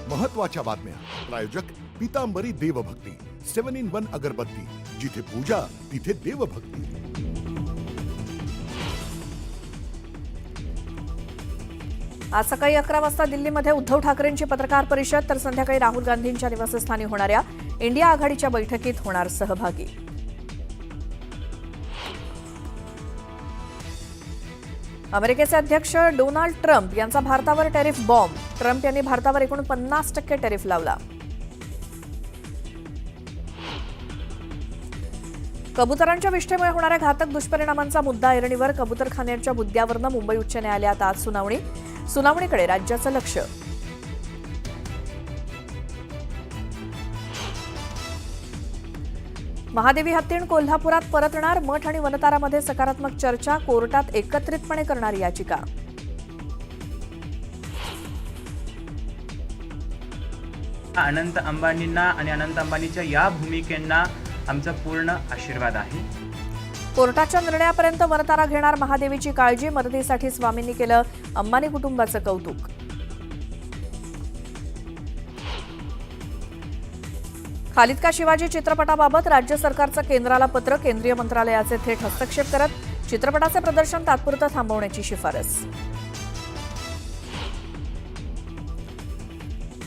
महत्त्वाच्या बातम्या. प्रायोजक पीतांबरी देवभक्ती 7-in-1 अगरबत्ती. जिथे पूजा तिथे देवभक्ती. आज सकाळी 11 वाजता दिल्लीमध्ये उद्धव ठाकरेंची पत्रकार परिषद, तर संध्याकाळी राहुल गांधींच्या निवासस्थानी होणाऱ्या इंडिया आघाडीच्या बैठकीत होणार सहभागी. अमेरिकेचे अध्यक्ष डोनाल्ड ट्रम्प यांचा भारतावर टॅरिफ बॉम्ब. ट्रम्प यांनी भारतावर एकूण 50% टॅरिफ लावला. कबुतरांच्या विष्ठेमुळे होणाऱ्या घातक दुष्परिणामांचा मुद्दा ऐरणीवर. कबुतरखान्याच्या मुद्द्यावरनं मुंबई उच्च न्यायालयात आज सुनावणी. सुनावणीकडे राज्याचं लक्ष. महादेवी हत्तीण कोल्हापुरात परतणार. मठ आणि वनतारामध्ये सकारात्मक चर्चा. कोर्टात एकत्रितपणे करणार याचिका. अनंत अंबानींना आणि अनंत अंबानीच्या या भूमिकेंना आमचा पूर्ण आशीर्वाद आहे. कोर्टाच्या निर्णयापर्यंत वनतारा घेणार महादेवीची काळजी. मदतीसाठी स्वामींनी केलं अंबानी कुटुंबाचं कौतुक. खालिद का शिवाजी चित्रपटाबाबत राज्य सरकारचं केंद्राला पत्र. केंद्रीय मंत्रालयाचे थेट हस्तक्षेप करत चित्रपटाचे प्रदर्शन तात्पुरतं थांबवण्याची शिफारस.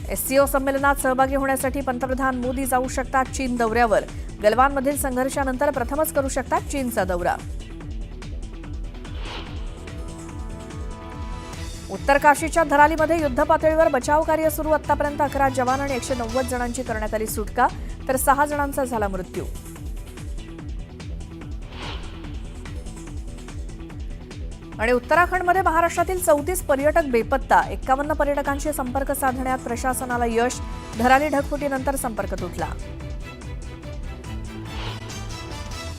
एससीओ संमेलनात सहभागी होण्यासाठी पंतप्रधान मोदी जाऊ शकतात चीन दौऱ्यावर. गलवानमधील संघर्षानंतर प्रथमच करू शकतात चीनचा दौरा. उत्तर काशीच्या धरालीमध्ये युद्धपातळीवर बचाव कार्य सुरू. आतापर्यंत 11 जवान आणि 190 जणांची करण्यात आली सुटका, तर 6 जणांचा झाला मृत्यू. आणि उत्तराखंडमध्ये महाराष्ट्रातील 34 पर्यटक बेपत्ता. 51 पर्यटकांशी संपर्क साधण्यात प्रशासनाला यश. धराली ढगफुटीनंतर संपर्क तुटला.